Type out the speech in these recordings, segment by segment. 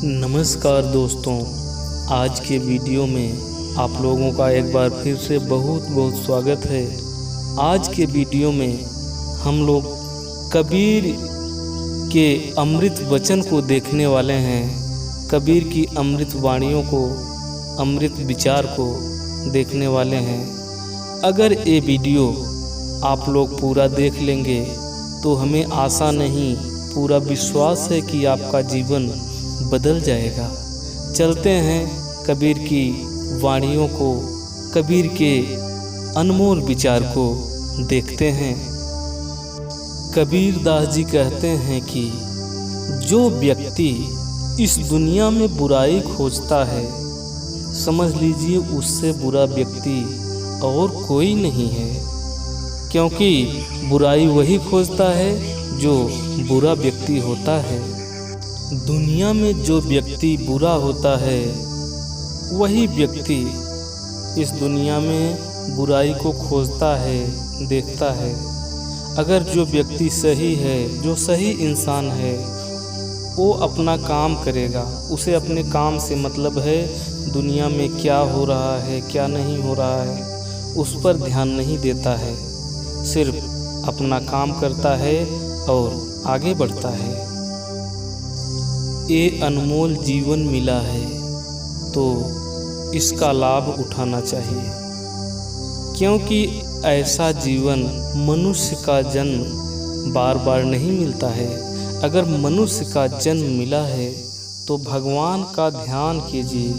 नमस्कार दोस्तों, आज के वीडियो में आप लोगों का एक बार फिर से बहुत बहुत स्वागत है। आज के वीडियो में हम लोग कबीर के अमृत वचन को देखने वाले हैं। कबीर की अमृत वाणियों को, अमृत विचार को देखने वाले हैं। अगर ये वीडियो आप लोग पूरा देख लेंगे तो हमें आशा नहीं, पूरा विश्वास है कि आपका जीवन बदल जाएगा। चलते हैं कबीर की वाणियों को, कबीर के अनमोल विचार को देखते हैं। कबीर दास जी कहते हैं कि जो व्यक्ति इस दुनिया में बुराई खोजता है, समझ लीजिए उससे बुरा व्यक्ति और कोई नहीं है, क्योंकि बुराई वही खोजता है जो बुरा व्यक्ति होता है। दुनिया में जो व्यक्ति बुरा होता है वही व्यक्ति इस दुनिया में बुराई को खोजता है, देखता है। अगर जो व्यक्ति सही है, जो सही इंसान है, वो अपना काम करेगा, उसे अपने काम से मतलब है। दुनिया में क्या हो रहा है, क्या नहीं हो रहा है, उस पर ध्यान नहीं देता है, सिर्फ अपना काम करता है और आगे बढ़ता है। ये अनमोल जीवन मिला है तो इसका लाभ उठाना चाहिए, क्योंकि ऐसा जीवन मनुष्य का जन्म बार बार नहीं मिलता है। अगर मनुष्य का जन्म मिला है तो भगवान का ध्यान कीजिए,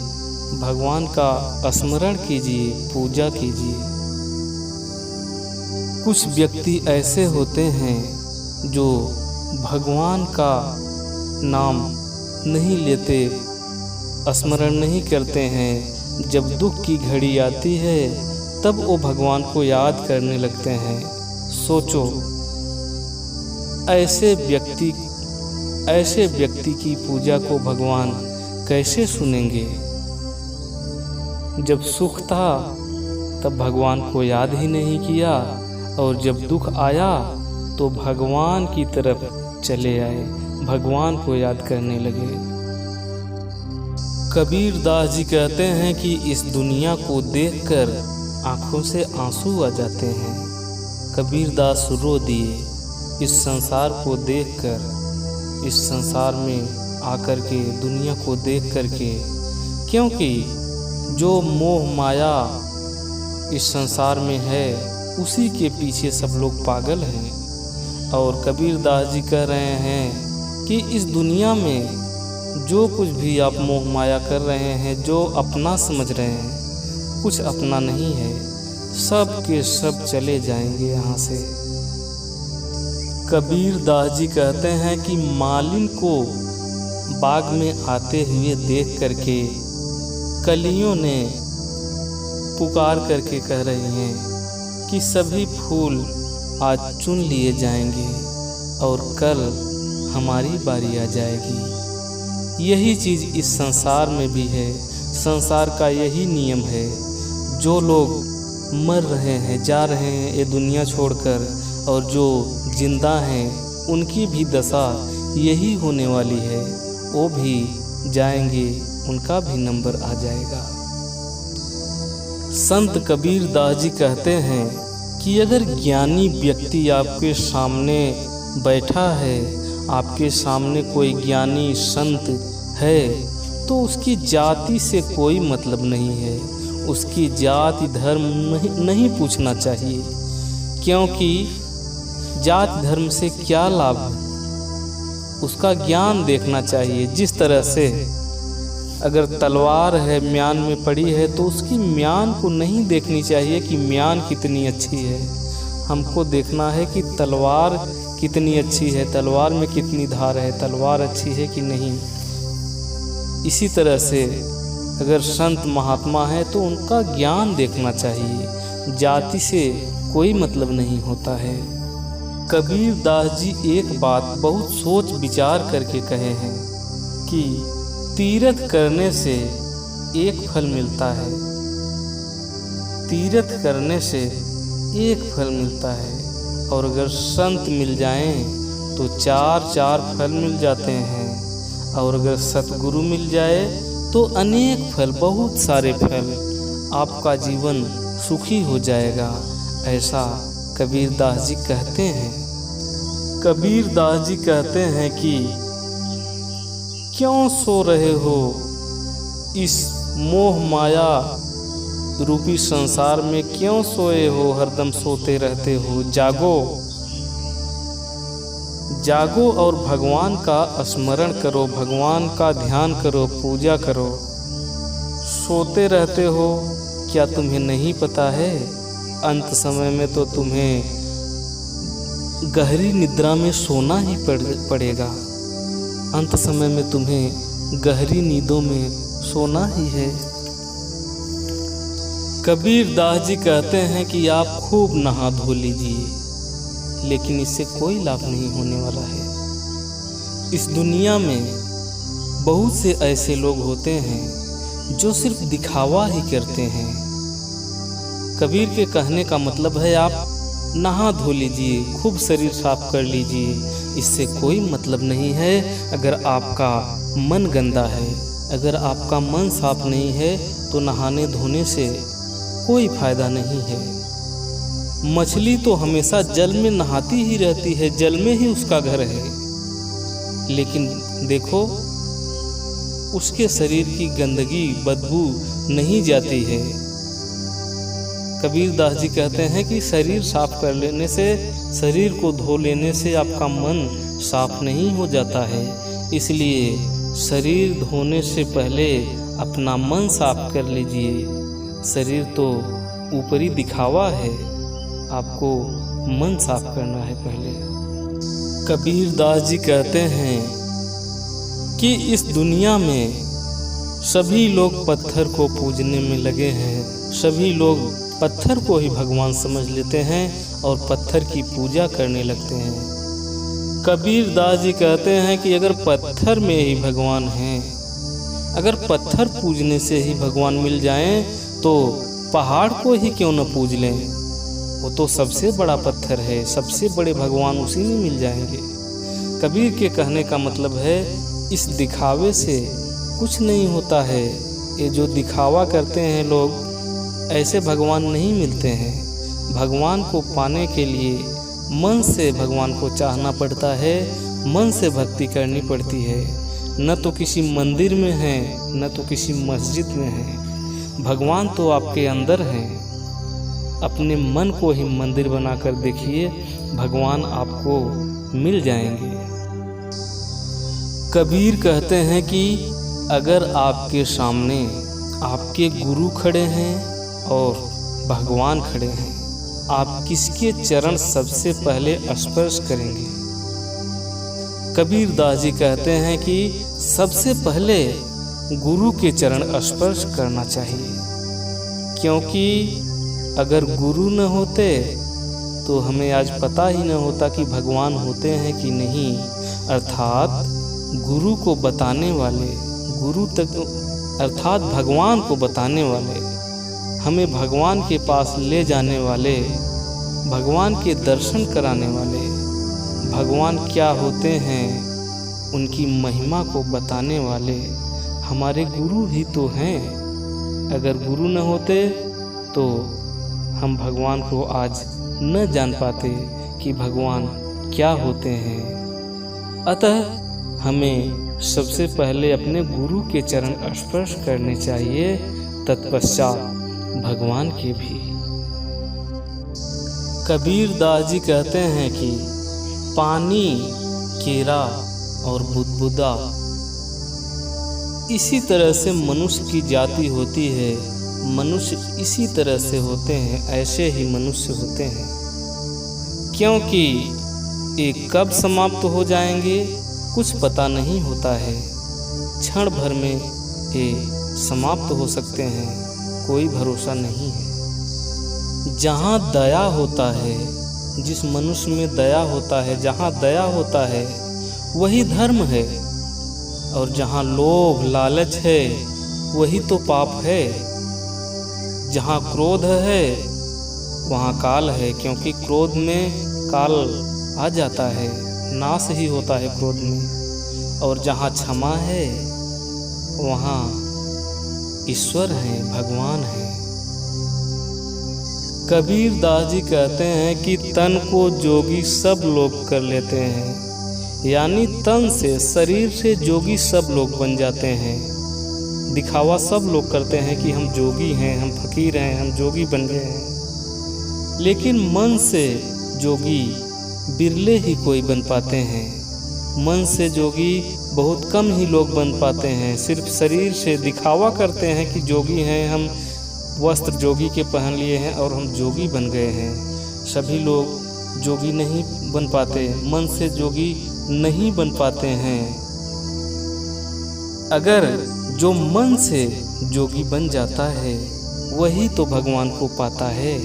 भगवान का स्मरण कीजिए, पूजा कीजिए। कुछ व्यक्ति ऐसे होते हैं जो भगवान का नाम नहीं लेते, स्मरण नहीं करते हैं। जब दुख की घड़ी आती है तब वो भगवान को याद करने लगते हैं। सोचो, ऐसे व्यक्ति की पूजा को भगवान कैसे सुनेंगे। जब सुख था तब भगवान को याद ही नहीं किया, और जब दुख आया तो भगवान की तरफ चले आए, भगवान को याद करने लगे। कबीर दास जी कहते हैं कि इस दुनिया को देखकर आंखों से आंसू आ जाते हैं। कबीर दास रो दिए इस संसार को देखकर, इस संसार में आकर के, दुनिया को देख करके, क्योंकि जो मोह माया इस संसार में है उसी के पीछे सब लोग पागल हैं। और कबीर दास जी कह रहे हैं कि इस दुनिया में जो कुछ भी आप मोह माया कर रहे हैं, जो अपना समझ रहे हैं, कुछ अपना नहीं है। सब के सब चले जाएंगे यहाँ से। कबीर दास जी कहते हैं कि मालिन को बाग में आते हुए देख करके कलियों ने पुकार करके कह रही हैं कि सभी फूल आज चुन लिए जाएंगे और कल हमारी बारी आ जाएगी। यही चीज़ इस संसार में भी है। संसार का यही नियम है। जो लोग मर रहे हैं, जा रहे हैं ये दुनिया छोड़कर, और जो जिंदा हैं उनकी भी दशा यही होने वाली है। वो भी जाएंगे, उनका भी नंबर आ जाएगा। संत कबीर दास जी कहते हैं कि अगर ज्ञानी व्यक्ति आपके सामने बैठा है, आपके सामने कोई ज्ञानी संत है, तो उसकी जाति से कोई मतलब नहीं है। उसकी जाति धर्म नहीं पूछना चाहिए, क्योंकि जात धर्म से क्या लाभ, उसका ज्ञान देखना चाहिए। जिस तरह से अगर तलवार है, म्यान में पड़ी है, तो उसकी म्यान को नहीं देखनी चाहिए कि म्यान कितनी अच्छी है। हमको देखना है कि तलवार कितनी अच्छी है, तलवार में कितनी धार है, तलवार अच्छी है कि नहीं। इसी तरह से अगर संत महात्मा है तो उनका ज्ञान देखना चाहिए। जाति से कोई मतलब नहीं होता है। कबीर दास जी एक बात बहुत सोच विचार करके कहे हैं कि तीर्थ करने से एक फल मिलता है, तीर्थ करने से एक फल मिलता है, और अगर संत मिल जाएं तो चार फल मिल जाते हैं। और अगर सतगुरु मिल जाए तो अनेक फल, बहुत सारे फल, आपका जीवन सुखी हो जाएगा। ऐसा कबीरदास जी कहते हैं। कबीरदास जी कहते हैं कि क्यों सो रहे हो इस मोह माया रूपी संसार में, क्यों सोए हो, हरदम सोते रहते हो। जागो, जागो और भगवान का स्मरण करो, भगवान का ध्यान करो, पूजा करो। सोते रहते हो, क्या तुम्हें नहीं पता है अंत समय में तो तुम्हें गहरी निद्रा में सोना ही पड़ेगा। अंत समय में तुम्हें गहरी नींदों में सोना ही है। कबीरदास जी कहते हैं कि आप खूब नहा धो लीजिए, लेकिन इससे कोई लाभ नहीं होने वाला है। इस दुनिया में बहुत से ऐसे लोग होते हैं जो सिर्फ दिखावा ही करते हैं। कबीर के कहने का मतलब है आप नहा धो लीजिए, खूब शरीर साफ कर लीजिए, इससे कोई मतलब नहीं है। अगर आपका मन गंदा है, अगर आपका मन साफ नहीं है तो नहाने धोने से कोई फायदा नहीं है। मछली तो हमेशा जल में नहाती ही रहती है, जल में ही उसका घर है, लेकिन देखो उसके शरीर की गंदगी, बदबू नहीं जाती है। कबीरदास जी कहते हैं कि शरीर साफ कर लेने से, शरीर को धो लेने से आपका मन साफ नहीं हो जाता है। इसलिए शरीर धोने से पहले अपना मन साफ कर लीजिए। शरीर तो ऊपरी दिखावा है, आपको मन साफ करना है पहले। कबीरदास जी कहते हैं कि इस दुनिया में सभी लोग पत्थर को पूजने में लगे हैं, सभी लोग पत्थर को ही भगवान समझ लेते हैं और पत्थर की पूजा करने लगते हैं। कबीरदास जी कहते हैं कि अगर पत्थर में ही भगवान हैं, अगर पत्थर पूजने से ही भगवान मिल जाएं तो पहाड़ को ही क्यों न पूज लें, वो तो सबसे बड़ा पत्थर है, सबसे बड़े भगवान उसी में मिल जाएंगे। कबीर के कहने का मतलब है इस दिखावे से कुछ नहीं होता है। ये जो दिखावा करते हैं लोग, ऐसे भगवान नहीं मिलते हैं। भगवान को पाने के लिए मन से भगवान को चाहना पड़ता है, मन से भक्ति करनी पड़ती है। न तो किसी मंदिर में है, न तो किसी मस्जिद में है, भगवान तो आपके अंदर हैं। अपने मन को ही मंदिर बनाकर देखिए, भगवान आपको मिल जाएंगे। कबीर कहते हैं कि अगर आपके सामने आपके गुरु खड़े हैं और भगवान खड़े हैं, आप किसके चरण सबसे पहले स्पर्श करेंगे? कबीरदास जी कहते हैं कि सबसे पहले गुरु के चरण स्पर्श करना चाहिए, क्योंकि अगर गुरु न होते तो हमें आज पता ही न होता कि भगवान होते हैं कि नहीं। अर्थात गुरु को बताने वाले, गुरु तक अर्थात भगवान को बताने वाले, हमें भगवान के पास ले जाने वाले, भगवान के दर्शन कराने वाले, भगवान क्या होते हैं उनकी महिमा को बताने वाले हमारे गुरु ही तो हैं। अगर गुरु न होते तो हम भगवान को आज न जान पाते कि भगवान क्या होते हैं। अतः हमें सबसे पहले अपने गुरु के चरण स्पर्श करने चाहिए, तत्पश्चात भगवान के भी। कबीरदास जी कहते हैं कि पानी, केरा और बुदबुदा, इसी तरह से मनुष्य की जाति होती है। मनुष्य इसी तरह से होते हैं, ऐसे ही मनुष्य होते हैं, क्योंकि ये कब समाप्त हो जाएंगे कुछ पता नहीं होता है। क्षण भर में ये समाप्त हो सकते हैं, कोई भरोसा नहीं है। जहाँ दया होता है, जिस मनुष्य में दया होता है, जहाँ दया होता है वही धर्म है, और जहाँ लोभ लालच है वही तो पाप है। जहाँ क्रोध है वहाँ काल है, क्योंकि क्रोध में काल आ जाता है, नाश ही होता है क्रोध में। और जहाँ क्षमा है वहाँ ईश्वर हैं, भगवान हैं। कबीर दास जी कहते हैं कि तन को जोगी सब लोग कर लेते हैं, यानी तन से, शरीर से जोगी सब लोग बन जाते हैं। दिखावा सब लोग करते हैं कि हम जोगी हैं, हम फकीर हैं, हम जोगी बन गए हैं, लेकिन मन से जोगी बिरले ही कोई बन पाते हैं। मन से जोगी बहुत कम ही लोग बन पाते हैं। सिर्फ शरीर से दिखावा करते हैं कि जोगी हैं, हम वस्त्र जोगी के पहन लिए हैं और हम जोगी बन गए हैं। सभी लोग जोगी नहीं बन पाते, मन से जोगी नहीं बन पाते हैं। अगर जो मन से जोगी बन जाता है वही तो भगवान को पाता है,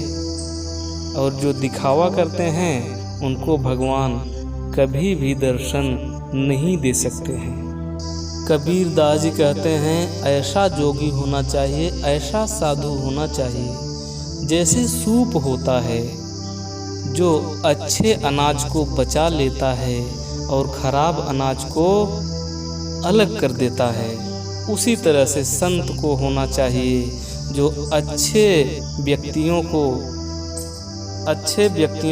और जो दिखावा करते हैं उनको भगवान कभी भी दर्शन नहीं दे सकते हैं। कबीर दास जी कहते हैं ऐसा जोगी होना चाहिए, ऐसा साधु होना चाहिए जैसे सूप होता है जो अच्छे अनाज को बचा लेता है और खराब अनाज को अलग कर देता है। उसी तरह से संत को होना चाहिए जो अच्छे व्यक्तियों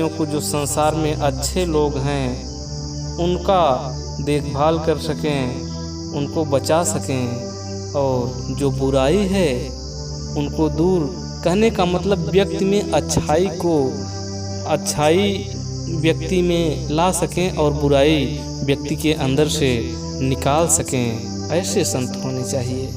को जो संसार में अच्छे लोग हैं उनका देखभाल कर सकें, उनको बचा सकें, और जो बुराई है उनको दूर, कहने का मतलब व्यक्ति में अच्छाई व्यक्ति में ला सकें और बुराई व्यक्ति के अंदर से निकाल सकें। ऐसे संत होने चाहिए।